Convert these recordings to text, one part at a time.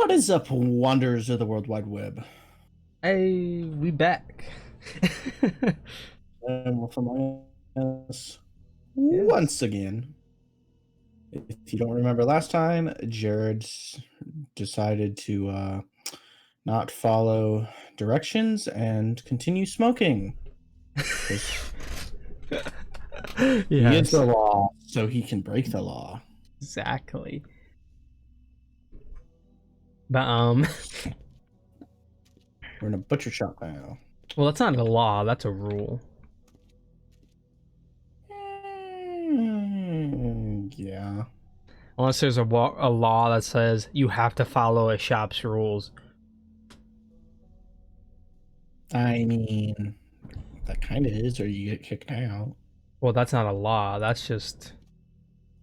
What is up, wonders of the World Wide Web? Hey, we back. And we're from us Yes. once again. If you don't remember last time, Jared decided to not follow directions and continue smoking. 'Cause he is Yes, the law, so he can break the law. exactly. But We're in a butcher shop now. well, that's not a law. That's a rule. Yeah. Unless there's a law that says you have to follow a shop's rules. I mean, that kind of is, or you get kicked out. Well, that's not a law. That's just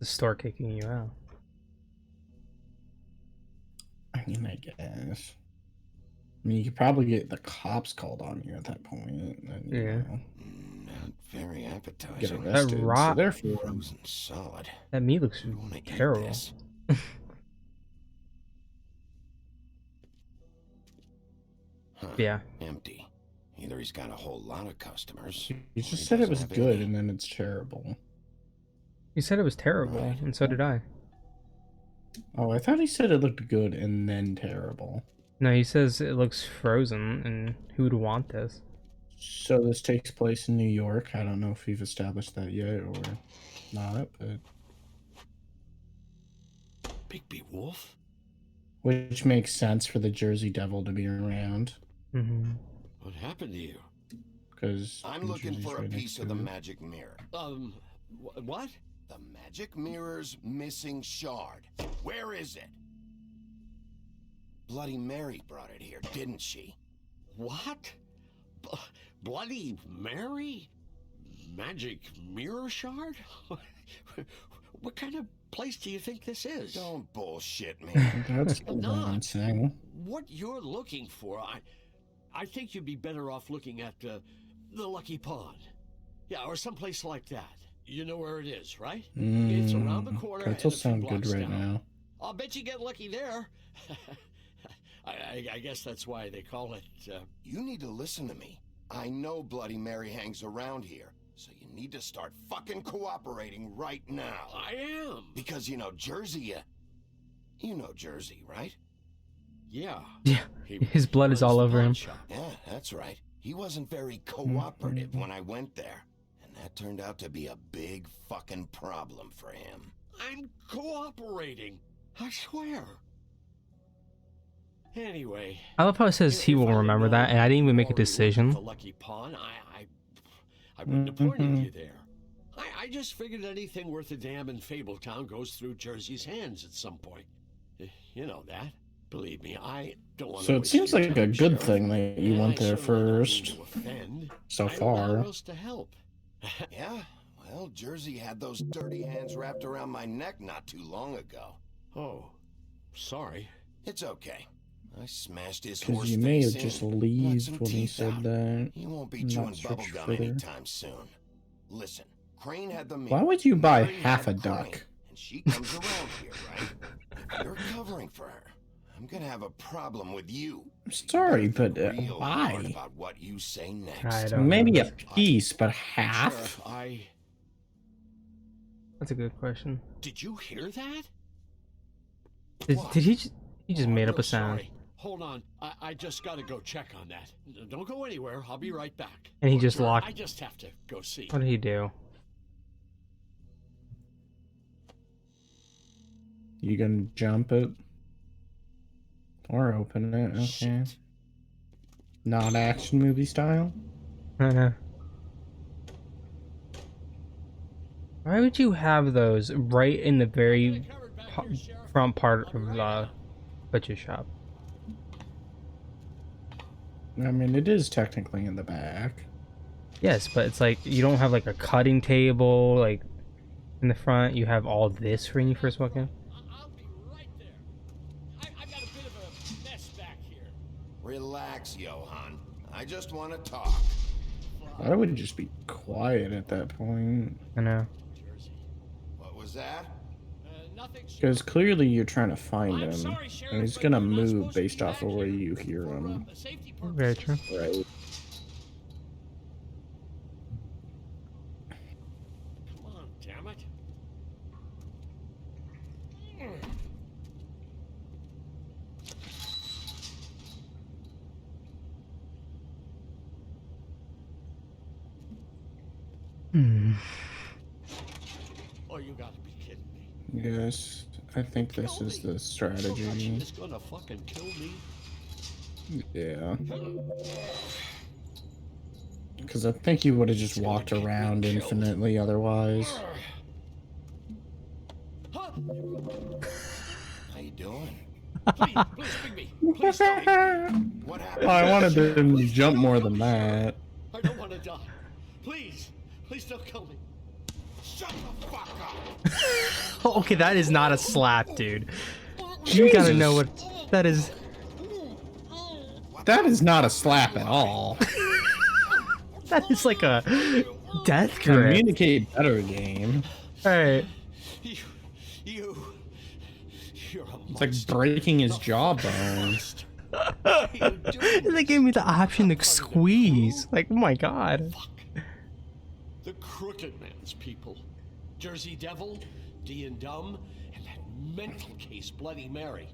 the store kicking you out. I mean, I guess. I mean, you could probably get the cops called on you at that point. And, you Yeah. know, Not very appetizing. get arrested. So therefore, Frozen solid. That meat looks I want to eat terrible. this. Huh, Yeah. empty. Either he's got a whole lot of customers. you or just he said it doesn't was have good, any. and then it's terrible. You said it was terrible, Right. and so did I. Oh, I thought he said it looked good and then terrible. No, he says it looks frozen, and who would want this? So this takes place in New York. I don't know if we've established that yet or not, but Bigby Wolf? which makes sense for the Jersey Devil to be around Mm-hmm. What happened to you? because I'm looking for a piece of the magic mirror. What? The magic mirror's missing shard. Where is it? Bloody Mary brought it here, didn't she? What? Bloody Mary? Magic mirror shard? What kind of place do you think this is? Don't bullshit me. That's I'm what I'm not. saying. What you're looking for, I think you'd be better off looking at the Lucky Pond. Yeah, or someplace like that. You know where it is, right? It's around the corner. Pretzels and a few sound good blocks right down. now. I'll bet you get lucky there. I guess that's why they call it. You need to listen to me. I know Bloody Mary hangs around here, so you need to start fucking cooperating right now. I am. Because you know Jersey, you know Jersey, right? Yeah. Yeah. His blood is all over him. Yeah, that's right. He wasn't very cooperative when I went there. And that turned out to be a big fucking problem for him. I'm cooperating. I swear. Anyway. I love how it says he will remember that, and I didn't even make a decision. The Lucky Pawn, I wouldn't have pointed you there. I just figured anything worth a damn in Fabletown goes through Jersey's hands at some point. You know that. Believe me, I don't want to. So it seems like a good thing that you went there first. So far. Else to help. Yeah, well, Jersey had those dirty hands wrapped around my neck not too long ago. Oh, sorry. It's okay. I smashed his horse Because you may have face just in, knocked leaved some when he teeth said out. that. He won't be Not chewing search bubblegum further. anytime soon. Listen, Crane had the Why mirror. would you buy Mary half had a Crane, duck? And she comes around here, right? If you're covering for her, I'm gonna have a problem with you. I'm So you sorry, better but think real hard why? about what you say I next. don't Maybe know. a piece, but half? Sheriff, That's a good question. did you hear that? Did he just... He just Oh, made I'm up a real sound. sorry. Hold on. I just gotta go check on that. Don't go anywhere. I'll be right back. And he just locked... I just have to go see. What did he do? You gonna jump it? Or open it, okay. Shit. Not action movie style? I know. Why would you have those right in the very front part of the butcher shop? I mean, it is technically in the back. Yes, but it's like you don't have like a cutting table like in the front. You have all this when you first walk in. I'll be right there. I got a bit of a mess back here. Relax, Johan. I just want to talk. I would just be quiet at that point. I know. Jersey. What was that? Because clearly you're trying to find him, and he's gonna move based off of where you hear him. Very true. Right. Come on, damn it. Oh, you gotta be kidding me. Yes, I think this is the strategy. It's gonna fucking kill me. Yeah. Because I think you would have just walked around infinitely otherwise. How you doing? Please, Bigby. Please don't hit me. What Oh, happened? I wanted to jump more than that. I don't want to die. Please don't kill me. Shut the fuck up! Oh, okay, that is not a slap, dude. You gotta know what that is. That is not a slap at all. That is like a death grip. Communicate better, game. Alright. You're a It's like breaking his jawbone. They gave me the option to squeeze. Like, oh my god. Fuck. The Crooked Man's people. Jersey Devil, D and Dumb, and that mental case Bloody Mary.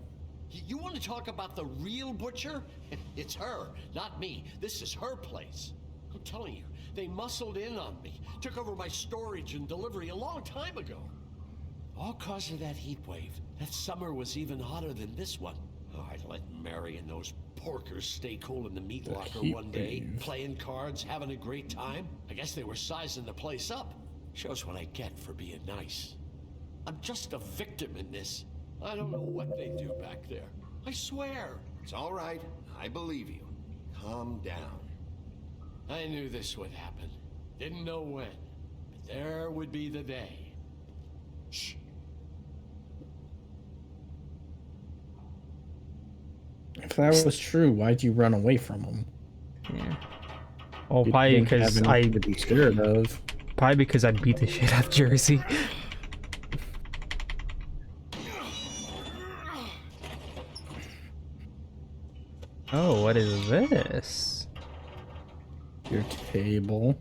You want to talk about the real butcher? It's her, not me. This is her place. I'm telling you, they muscled in on me, took over my storage and delivery a long time ago. All cause of that heat wave. That summer was even hotter than this one. Oh, I let Mary and those porkers stay cool in the meat locker one day, playing cards, having a great time. I guess they were sizing the place up. Shows what I get for being nice. I'm just a victim in this. I don't know what they do back there. I swear. It's all right. I believe you. Calm down. I knew this would happen. Didn't know when. But there would be the day. Shh. If that was true, why'd you run away from him? Yeah. Oh, You probably didn't because have anything to be scared of. Probably because I beat the shit out of Jersey. Oh, what is this? Your table.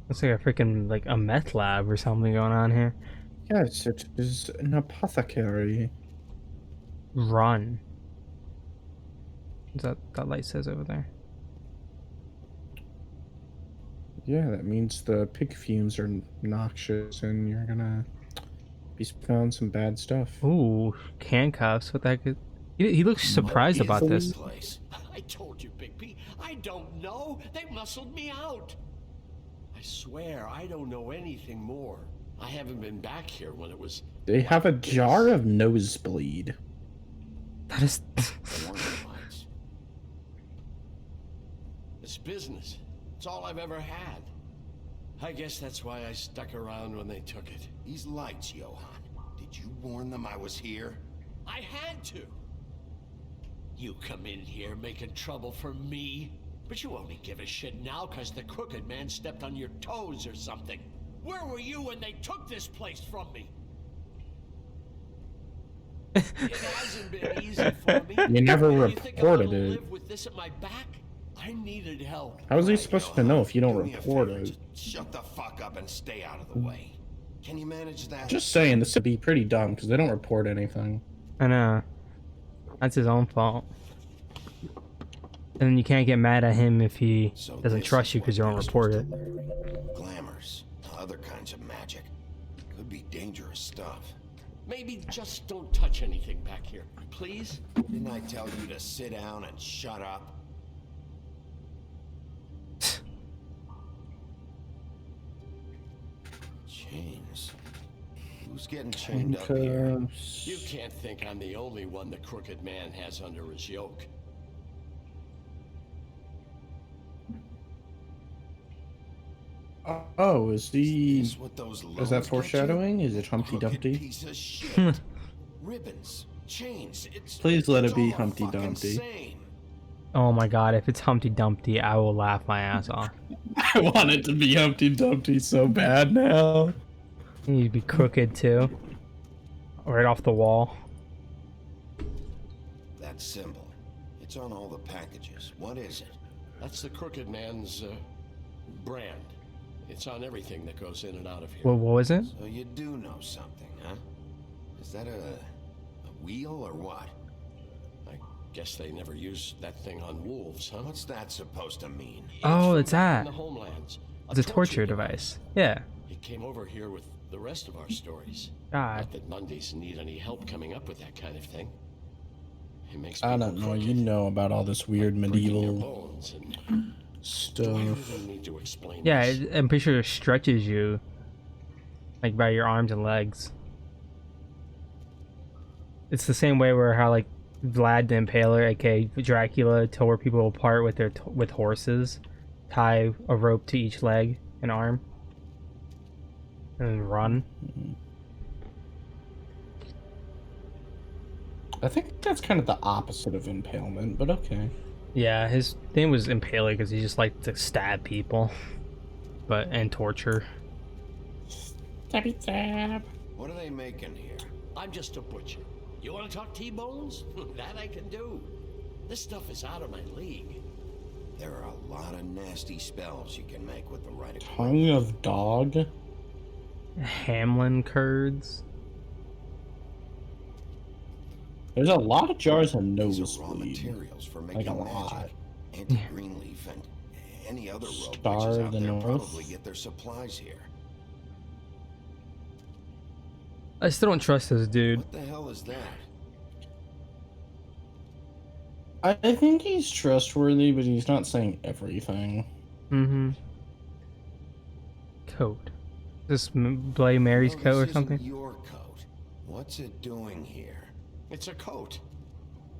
Looks like a freaking like a meth lab or something going on here. Yes, it is an apothecary. Run. Is that light says over there? Yeah, that means the pig fumes are noxious and you're gonna be found some bad stuff. Ooh, handcuffs. What the heck? He looks surprised about this. Place. I told you, Big P. I don't know. They muscled me out. I swear, I don't know anything more. I haven't been back here when it was... They have a jar of nosebleed. That is. It's business. It's all I've ever had. I guess that's why I stuck around when they took it. These lights, Johan. Did you warn them I was here? I had to. You come in here making trouble for me, but you only give a shit now because the Crooked Man stepped on your toes or something. Where were you when they took this place from me? It hasn't been easy for me. You never You think I'm reported gonna it. live with this at my back? I needed help. How is he supposed to know if you don't Do me a report favor, it? just shut the fuck up and stay out of the way. Can you manage that? Just saying, this would be pretty dumb because they don't report anything. I know. That's his own fault. And then you can't get mad at him if he So doesn't this trust is you what because you don't gives report us it. the glamours, other kinds of magic. Could be dangerous stuff. Maybe just don't touch anything back here, please? Didn't I tell you to sit down and shut up? Chains. Who's getting chained up here? Handcuffs. You can't think I'm the only one the Crooked Man has under his yoke. Oh, is he? Guess what those Is loads that get foreshadowing? you? Is it Humpty Crooked Dumpty? Piece of shit. Ribbons, chains. Please let it's it be all Humpty fucking Dumpty. same. Oh my god, if it's Humpty Dumpty, I will laugh my ass off. I want it to be Humpty Dumpty so bad now. He'd be crooked too. right off the wall. That symbol. It's on all the packages. What is it? That's the Crooked Man's brand. It's on everything that goes in and out of here. What was it? So you do know something, huh? Is that a wheel or what? I guess they never used that thing on wolves, huh? What's that supposed to mean? Oh, it's from back in that. the homelands. It's a torture device. Yeah. It came over here with the rest of our stories. God. Not that Mondays need any help coming up with that kind of thing. It makes I people don't know. crooked, You know about all this weird breaking their medieval bones and do I stuff. really need to explain Yeah, this? I'm pretty sure it stretches you, like by your arms and legs. It's the same way where how like Vlad the Impaler, aka Dracula, tore people apart with their with horses, tie a rope to each leg and arm, and then run. I think that's kind of the opposite of impalement, but okay. Yeah, his name was Impaler because he just liked to stab people, and torture. Stabby stab. What are they making here? I'm just a butcher. You want to talk T-bones? That I can do. This stuff is out of my league. There are a lot of nasty spells you can make with the right equipment. Tongue of dog. Hamlin curds. There's a lot of jars of These are raw nosebleed. materials for Like making a lot. magic. Anti-greenleaf and any other rogue Star witches of out the there North. probably get their supplies here. I still don't trust this dude. What the hell is that? I think he's trustworthy, but he's not saying everything. Mm-hmm. Coat. Is this Bloody Mary's No, coat or this something? isn't your coat. What's it doing here? It's a coat.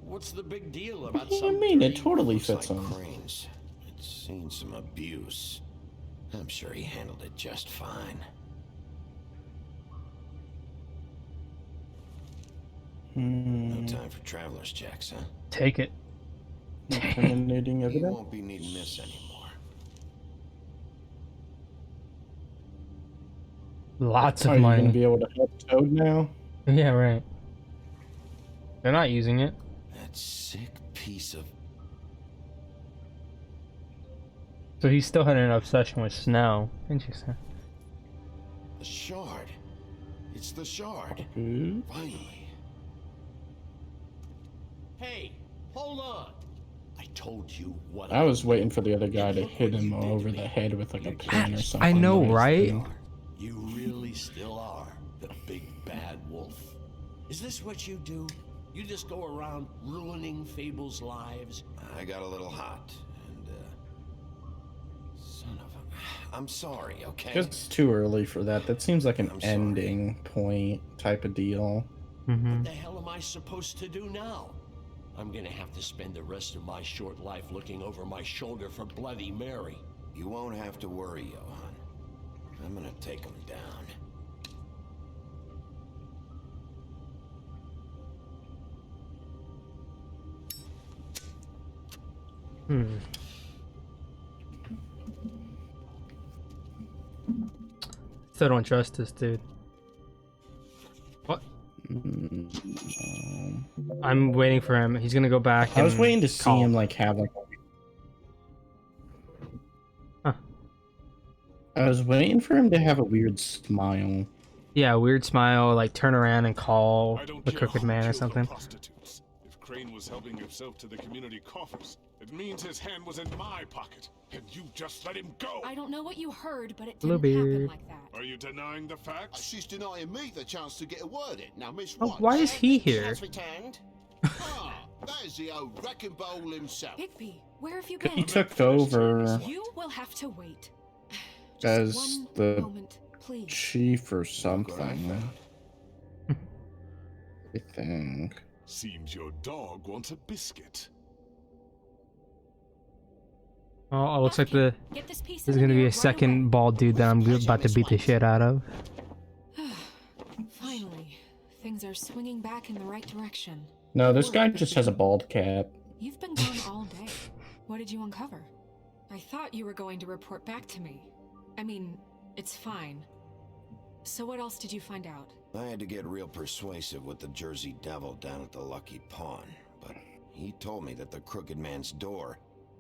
What's the big deal about What do you some mean? It dirty- totally Looks fits like him. Crane's. It's seen some abuse. I'm sure he handled it just fine. No time for traveler's checks, huh? Take it. Incriminating You evidence. won't be needing this anymore. Lots Are of you money. gonna be able to help Toad now? Yeah, right. They're not using it. That sick piece of... So he still had an obsession with snow. Interesting. The shard. It's the shard. Ooh. Finally. Hey, hold on. I told you what I was waiting for the other guy to hit him over the head with like a pin or something. I know, like right? that. You really still are the big bad wolf. Is this what you do? You just go around ruining Fable's lives? I got a little hot, and, son of a... I'm sorry, okay? It's too early for that. That seems like an I'm sorry. ending point type of deal. Mm-hmm. What the hell am I supposed to do now? I'm gonna have to spend the rest of my short life looking over my shoulder for Bloody Mary. You won't have to worry, Johan. I'm gonna take him down. Still don't trust this dude. What? I'm waiting for him. He's gonna go back. I was and waiting to see call. him like have like. Huh. I was waiting for him to have a weird smile. Yeah, weird smile, like turn around and call I don't the care crooked who man or killed the something. prostitutes. If Crane was helping himself to the community coffers, it means his hand was in my pocket, and you just let him go. I don't know what you heard, but it Hello, didn't happen beard. like that. Are you denying the facts? She's denying me the chance to get a word in. Now, Miss Oh, Watts. why is he here? Has returned. Ah, that is the old wrecking bowl himself. Bigby, where have you He been? took over You will have to wait. as Just one the moment, please. chief or something. I think. Seems your dog wants a biscuit. Oh, it looks like the Get this piece there's in gonna be there a second right bald dude that I'm about to beat the shit out of. away. Finally, things are swinging back in the right direction. No, this guy just has a bald cap. You've been gone all day. What did you uncover? I thought you were going to report back to me. I mean, it's fine. So what else did you find out? I had to get real persuasive with the Jersey Devil down at the Lucky Pawn, but he told me that the Crooked Man's door,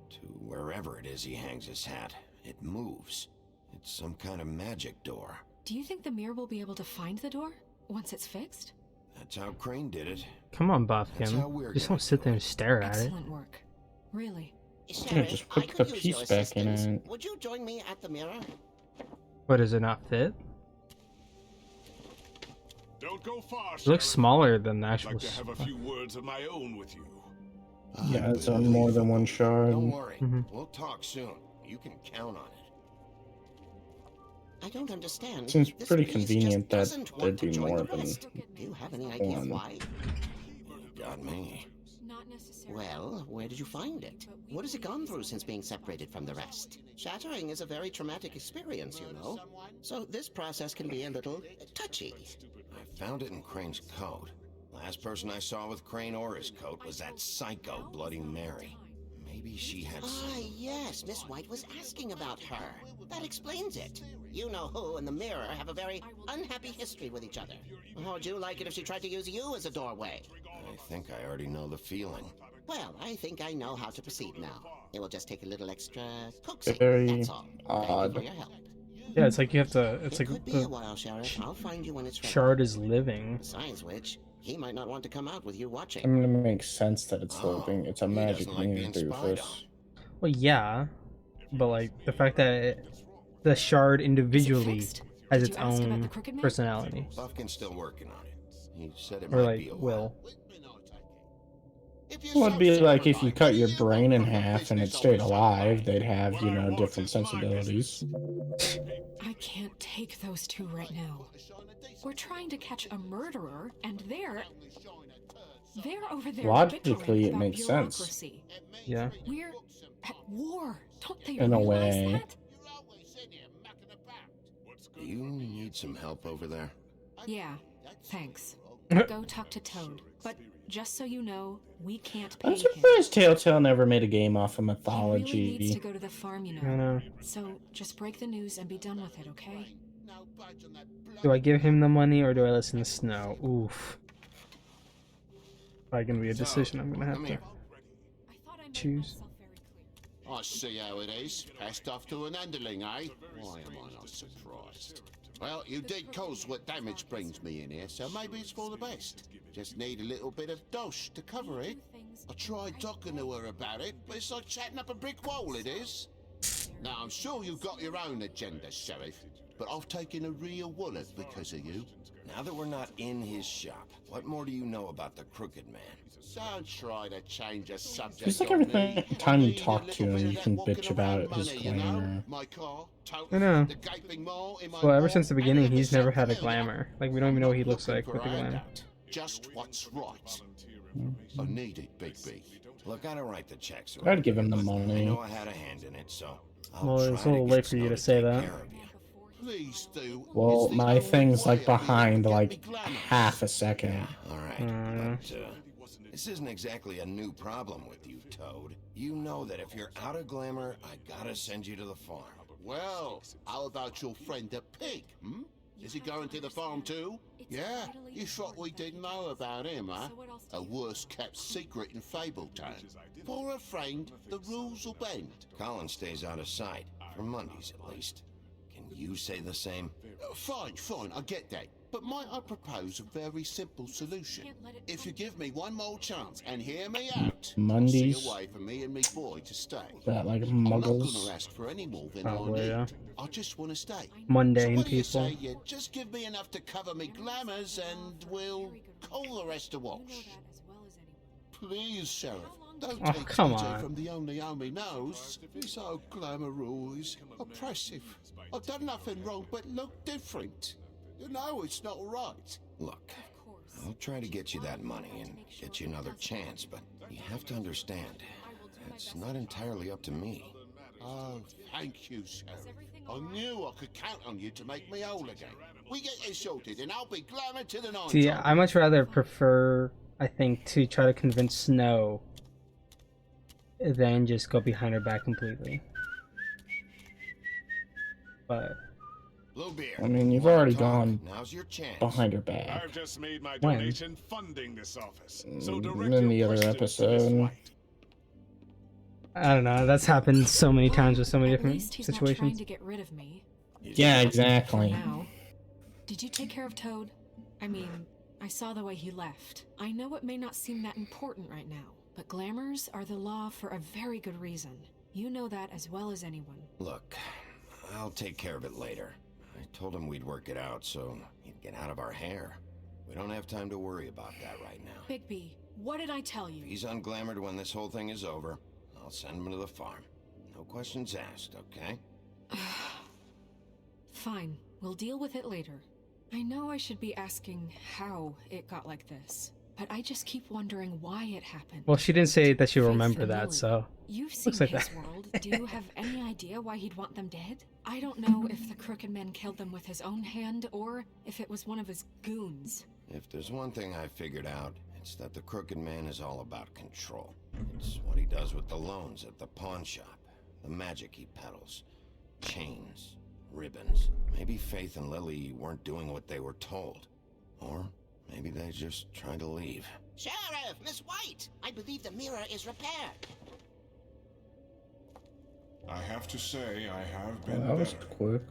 to wherever it is he hangs his hat, it moves. It's some kind of magic door. Do you think the mirror will be able to find the door once it's fixed? That's how Crane did it. Come on, That's Buffkin. how we're Just gonna don't sit do there it. and stare at it. Excellent work. Really. Yeah, just put the piece back in it. Would you join me at the mirror? But does it not fit? Don't go far, It looks Sheriff. smaller than the I'd actual. like to have a few words of my own with you. Yeah, it's on more than one shard. Don't worry. Mhm. We'll talk soon. You can count on it. I don't understand. Seems This pretty beast just convenient that doesn't want there'd to be join more the than rest. Do you have any idea one. why? You got me. Not necessarily. Well, where did you find it? What has it gone through since being separated from the rest? Shattering is a very traumatic experience, you know. So this process can be a little touchy. I found it in Crane's coat. Last person I saw with Crane or his coat was that psycho Bloody Mary. Maybe she had Ah, some... yes, Miss White was asking about her. That explains it. You know who and the mirror have a very unhappy history with each other. How would you like it if she tried to use you as a doorway? I think I already know the feeling. Well, I think I know how to proceed now. It will just take a little extra coaxing, Very that's all. Thank you odd. for your help. Yeah, it's like you have to. It's It like could be a the while, Sheriff. I'll find you when it's ready. shard is living. Besides which, he might not want to come out with you I watching. mean, it makes sense that it's Oh, living. It's a he magic doesn't like being mirror spied doofus. Well, yeah, but like the fact that the shard individually fixed? has Did its you ask about own the Crooked Man? personality, Buffkin's still working on it. He said it or might be like a while. will. Well, it'd be like if you cut your brain in half and it stayed alive, they'd have, you know, different sensibilities. I can't take those two right now. We're trying to catch a murderer, and they're over there. Logically, bickering it about makes sense. bureaucracy. Yeah. We're at war. Don't they In a realize way. that? Do you need some help over there? Yeah, thanks. Go talk to Toad. But just so you know, we can't pay I'm him. surprised Telltale never made a game off of He really needs mythology. to go to the farm, you I know. know. So just break the news and be done with it, okay? Do I give him the money or do I listen to Snow? Oof. Probably gonna be a decision I'm gonna have Come to here. I thought I made choose. myself very clear. I see how it is. Passed off to an underling, eh? Why am I not surprised? Well, you did cause what damage brings me in here, so maybe it's for the best. Just need a little bit of dosh to cover it. I tried talking to her about it, but it's like chatting up a brick wall, it is. Now, I'm sure you've got your own agenda, Sheriff, but I've taken a real wallet because of you. Now that we're not in his shop, what more do you know about the Crooked Man? Don't try to change a subject. Feels like on every me. time you I need a talk little to him, bit you of can that bitch walking about around his money, you know? glamour. My car, I know. the gaping maw in my Well, ever wall, since the and beginning, every he's never had a cent million. glamour. Like we don't even know what he I'm looks looking like for with the a glamour. handout. Just what's right. I need it, Big B. Look, I don't write the checks. I'd give him the but I money. know I had a hand in it, so I'll Well, try it's a little to late get for you Snow to say take that. care of you. Please do. Well, It's the my only thing's way like I'll be able to behind get me like glamour. half a second. Yeah, all right. Mm. But this isn't exactly a new problem with you, Toad. You know that if you're out of glamour, I gotta send you to the farm. Well, how about your friend the pig, hmm? Is he going to the farm too? Yeah, you thought we didn't know about him, huh? A worst-kept secret in Fabletown. For a friend, the rules will bend. Colin stays out of sight, for Mondays at least. Can you say the same? Fine, I get that. But might I propose a very simple solution? If you give me one more chance and hear me out, Mondays? I'll see a way for me and me boy to stay. That like I'm not muggles. gonna ask for any more than Probably, I need. yeah. I just want to stay. So Mundane what do you people. say you just give me enough to cover me glamours and we'll call the rest a You know wash? that as well as anyone. Please, Sheriff, don't Oh, take come TJ on. from the only homie knows. This old glamour rule is oppressive. I've done nothing wrong but look different. You know it's not right. Look, Of course. I'll try to get you that money and get you another chance, but you have to understand, it's not entirely up to me. Oh, thank you, Sheriff. I knew I could count on you to make me whole again. We get this sorted and I'll be glamour to the nine. See, times. I much rather prefer, I think, to try to convince Snow than just go behind her back completely. But Bluebeard. I mean, you've wanna already talk? gone Now's your chance. behind her back. I've just made my When? donation funding this office. So direct In your the other questions to Miss episode. White. I don't know. That's happened so many times with so many At different least he's not trying situations. to get rid of me. Yeah, For exactly. now. Did you take care of Toad? I mean, I saw the way he left. I know it may not seem that important right now, but glamours are the law for a very good reason. You know that as well as anyone. Look, I'll take care of it later. I told him we'd work it out so he'd get out of our hair. We don't have time to worry about that right now. Bigby, what did I tell If you? he's unglamored when this whole thing is over, I'll send him to the farm. No questions asked, okay? Fine, we'll deal with it later. I know I should be asking how it got like this, but I just keep wondering why it happened. Well, she didn't say that she'll Faith remember and that, Lily, so you've seen looks like his that. world. Do you have any idea why he'd want them dead? I don't know if the Crooked Man killed them with his own hand or if it was one of his goons. If there's one thing I figured out, it's that the Crooked Man is all about control. It's what he does with the loans at the pawn shop, the magic he peddles, chains, ribbons. Maybe Faith and Lily weren't doing what they were told. Or maybe they just tried to leave. Sheriff, Miss White, I believe the mirror is repaired. I have to say, I have Well, been that was better. quick.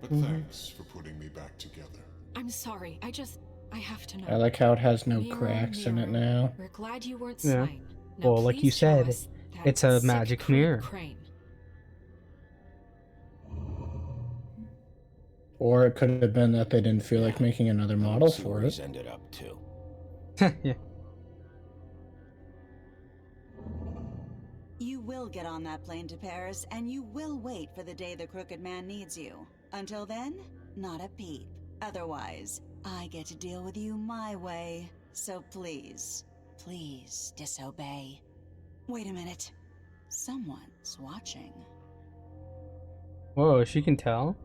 But thanks for putting me back together. I'm sorry, I have to know. I like how it has no Mirror, cracks in it mirror, now. We're glad you weren't Yeah. slain. Now Well, like you please show said, us that it's a sick magic Creed mirror. Crane. Or it could have been that they didn't feel like making another model See for where he's it. ended up too. Yeah. You will get on that plane to Paris, and you will wait for the day the Crooked Man needs you. Until then, not a peep. Otherwise, I get to deal with you my way. So please, please disobey. Wait a minute. Someone's watching. Whoa, she can tell.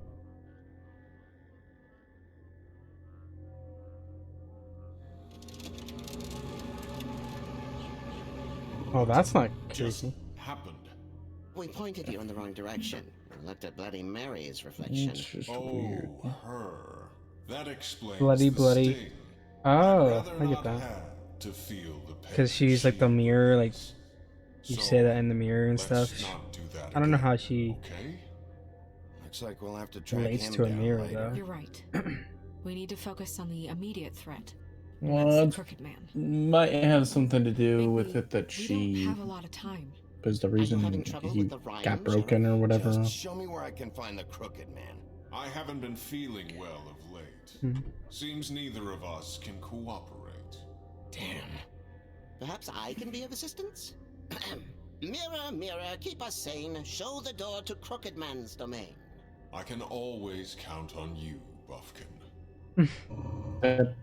Oh, that's not Just creepy. happened. We pointed you in the wrong direction and looked at Bloody Mary's reflection. It's just Oh, weird. her. That explains Bloody, the bloody. sting. Oh, I'd rather I get not that. have to feel the pain Because she's like she the mirror, like feels. you So, say that in the mirror and let's stuff. not do that I don't know again, how she Okay? Looks like we'll have to track relates him to a down mirror, later. though. You're right. We need to focus on the immediate threat. Well, That's the it Crooked Man. might have something to do with Bigby, it that we she don't have a lot of time. was the Are you having reason trouble he with the rhyme, got broken or whatever. Just show me where I can find the Crooked Man. I haven't been feeling well of late. Mhm. Seems neither of us can cooperate. Damn. Perhaps I can be of assistance? Mirror, mirror, keep us sane. Show the door to Crooked Man's domain. I can always count on you, Buffkin. That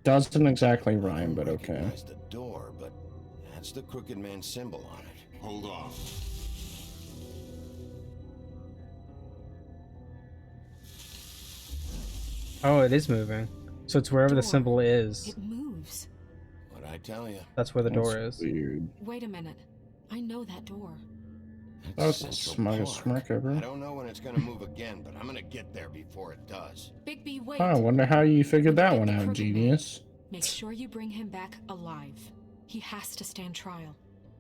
doesn't exactly rhyme, but I okay. recognize the door, but that's the Crooked Man symbol on it. Hold on. Oh, it is moving. So it's wherever the Door. symbol is. It moves. What'd I tell you? That's where the door That's is. weird. Wait a minute. I know that door. Oh, That's it's the Central smuggest Park. smirk ever. I don't know when it's gonna move again, but I'm gonna get there before it does. Bigby, wait. Oh, I wonder how you figured that Get one the out, Crooked Man. genius. Make sure you bring him back alive. He has to stand trial.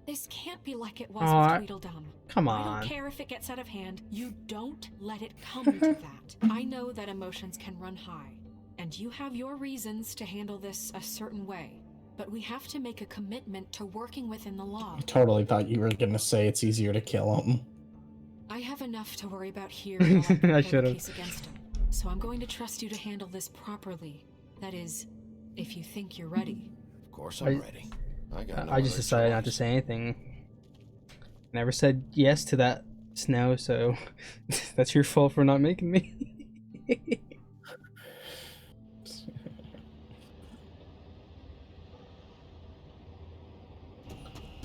This can't be like it was Aw, with Tweedledum. Come I on. don't care if it gets out of hand. You don't let it come to that. I know that emotions can run high, and you have your reasons to handle this a certain way. But we have to make a commitment to working within the law. I totally thought you were gonna say it's easier to kill him. I have enough to worry about here while I prepare the should've. case against him. So I'm going to trust you to handle this properly. That is, if you think you're ready. Of course I'm ready. I got no I just other decided not to choice. say anything. Never said yes to that snow, so that's your fault for not making me.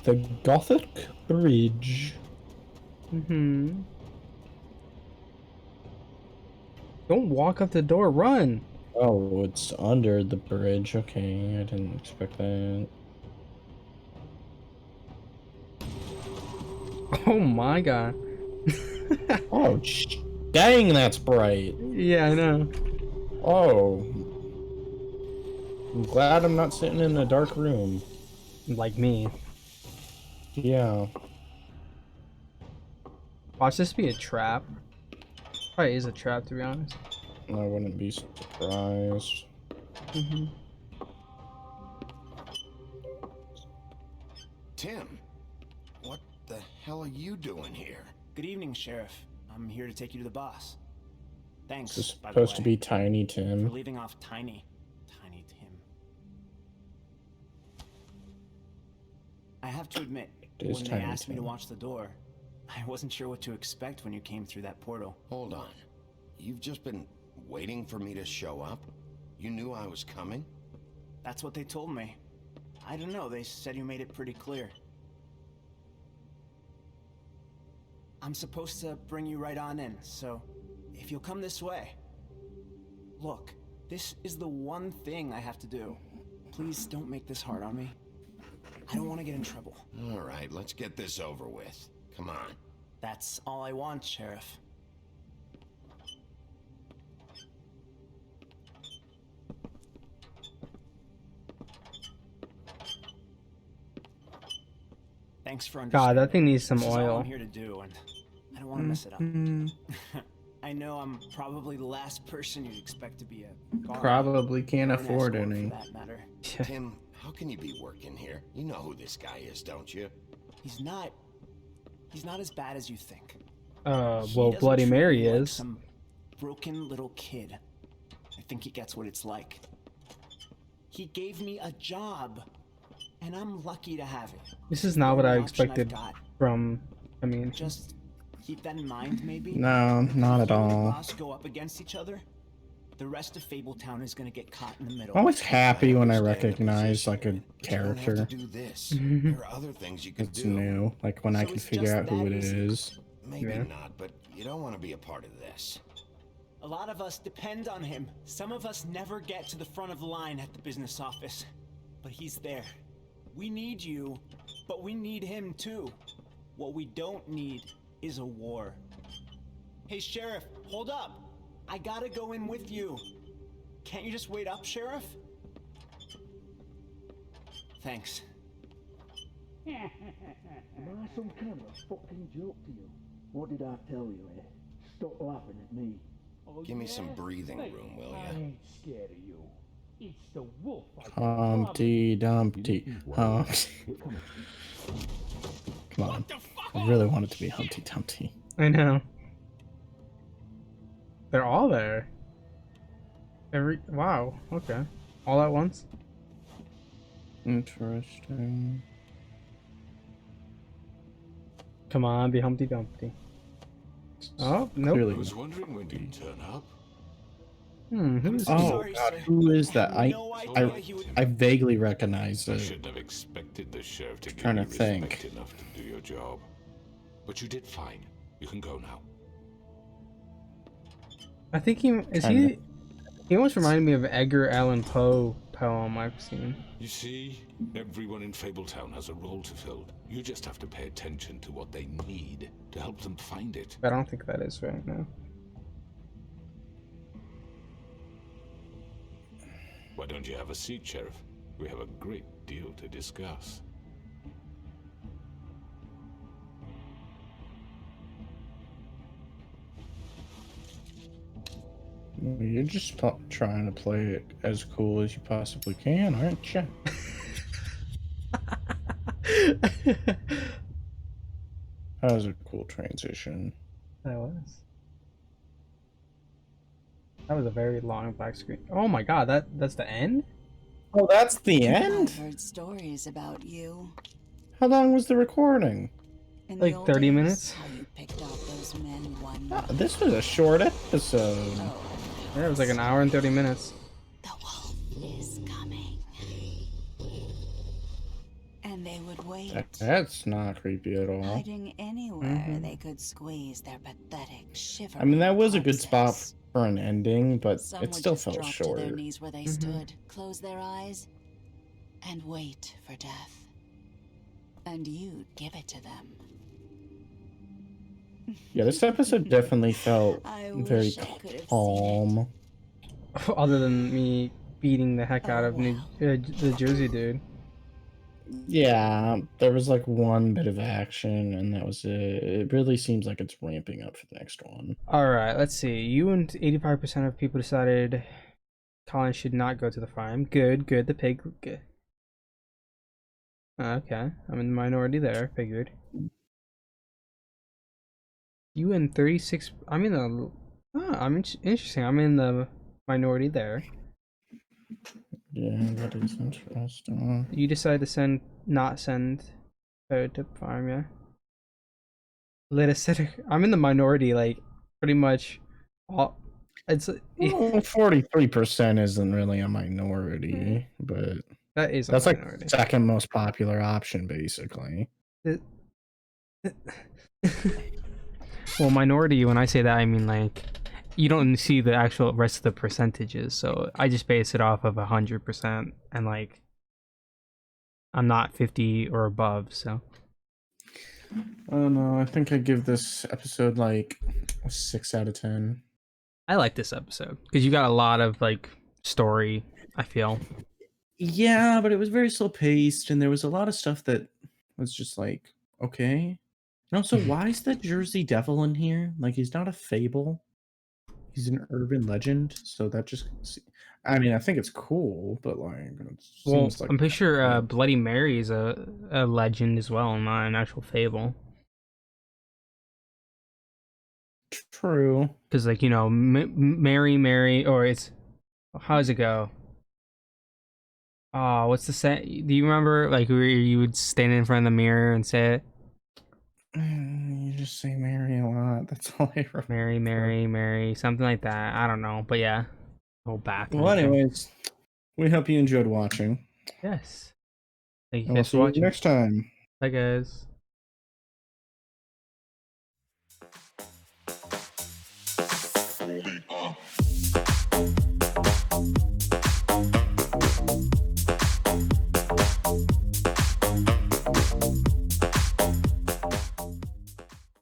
The Gothic Bridge. Mm-hmm. Don't walk up the door, run! Oh, it's under the bridge. Okay, I didn't expect that. Oh my god. Oh, Dang, that's bright. Yeah, I know. Oh. I'm glad I'm not sitting in a dark room. Like me. Yeah. Watch this be a trap. Probably is a trap, to be honest. I wouldn't be surprised. Tim, what the hell are you doing here? Good evening, Sheriff. I'm here to take you to the boss. Thanks, This is by the supposed to way, be Tiny for Tim. leaving off Tiny Tim. I have to admit, It is when they Tiny asked me to Tim. watch the door, I wasn't sure what to expect when you came through that portal. Hold on. You've just been waiting for me to show up? You knew I was coming? That's what they told me. I don't know, they said you made it pretty clear. I'm supposed to bring you right on in, so if you'll come this way. Look, this is the one thing I have to do. Please don't make this hard on me. I don't want to get in trouble. All right, let's get this over with. Come on. That's all I want, Sheriff. Thanks for understanding. God, that thing needs some This is all oil. I'm here to do, and I don't want to mess it up. I know I'm probably the last person you'd expect to be a guard, Probably can't or an afford escort any. for that matter. Tim, how can you be working here? You know who this guy is, don't you? He's not as bad as you think. He Well, doesn't Bloody treat Mary me like is. some broken little kid. I think he gets what it's like. He gave me a job, and I'm lucky to have it. This is not what I Only option I've expected got. from. I mean, Just keep that in mind, maybe. No, not at If you and the all. boss go up against each other, the rest of Fabletown is gonna get caught in the middle. I'm always happy when I understand the recognize position like a you're in, but you don't have character. to do this. There are other things you could It's do. new. Like when I So can it's figure just out who that it easy. is. Maybe Yeah. not, but you don't want to be a part of this. A lot of us depend on him. Some of us never get to the front of the line at the business office. But he's there. We need you, but we need him too. What we don't need is a war. Hey, Sheriff, hold up. I gotta go in with you. Can't you just wait up, Sheriff? Thanks. Am I some kind of a fucking joke to you? What did I tell you, eh? Stop laughing at me. Oh, Give me some breathing room, will I ya? ain't scared of you. It's the wolf. Humpty Dumpty. Humpty. Come on. I really want it to be Humpty Dumpty. I know. They're all there. Wow. Okay. All at once. Interesting. Come on, be Humpty Dumpty. Oh nope. Clearly I was not. wondering when you'd turn up. Who's so Oh sorry, god, sir. who is that? I had no idea he would- I vaguely recognize I it. shouldn't have expected the sheriff to give Trying you to think. respect enough to do your job. But you did fine. You can go now. I think he is Kinda. he almost reminded me of an Edgar Allan Poe poem I've seen. You see, everyone in Fabletown has a role to fill. You just have to pay attention to what they need to help them find it. But I don't think that is right now. Why don't you have a seat, Sheriff? We have a great deal to discuss. You're just trying to play it as cool as you possibly can, aren't you? That was a cool transition. That was. That was a very long black screen. Oh my god, that's the end? Oh, that's the I've end? heard stories about you. How long was the recording? In Like the old 30 days, minutes? How you picked off those men one Ah, by this was a short episode. Oh, Yeah, it was like an hour and 30 minutes. the wolf is coming. And they would wait, That's not creepy at all. hiding anywhere they could squeeze their pathetic, shivering I mean, that was a good spot corpses. for an ending, but Some it would still just fell drop short. to their knees where they stood, close their eyes, and wait for death. And you'd give it to them. Yeah, this episode definitely felt I very wish I could have seen it. calm. Other than me beating the heck out of the Jersey dude. Yeah, there was like one bit of action, and that was it. It really seems like it's ramping up for the next one. All right, let's see. You and 85% of people decided Colin should not go to the farm. Good, good. The pig. Good. Okay, I'm in the minority there. Figured. You and 36. I'm in the. Interesting. I'm in the minority there. Yeah, that is interesting. You decided to not send her to farm, yeah. Let us sit. I'm in the minority, like pretty much. All it's. Well, 43% isn't really a minority, but That is a that's minority. like second most popular option, basically. Well, minority. When I say that, I mean like you don't see the actual rest of the percentages. So I just base it off of 100%, and like I'm not 50 or above. So I don't know. I think I give this episode like a 6 out of 10. I like this episode because you got a lot of like story. I feel. Yeah, but it was very slow paced, and there was a lot of stuff that was just like, okay. And also, why is the Jersey Devil in here? Like, he's not a fable. He's an urban legend, so that just... I mean, I think it's cool, but like, it seems like... I'm pretty sure Bloody Mary is a legend as well, not an actual fable. True. Because, like, you know, Mary, or it's... How does it go? Oh, what's the set? Do you remember, like, where you would stand in front of the mirror and say it? You just say Mary a lot. That's all I remember. Mary, something like that. I don't know, but yeah. Whole bathroom. Well, anyways, we hope you enjoyed watching. Yes. Thank you And we'll guys see for you watching. next time. Bye, guys.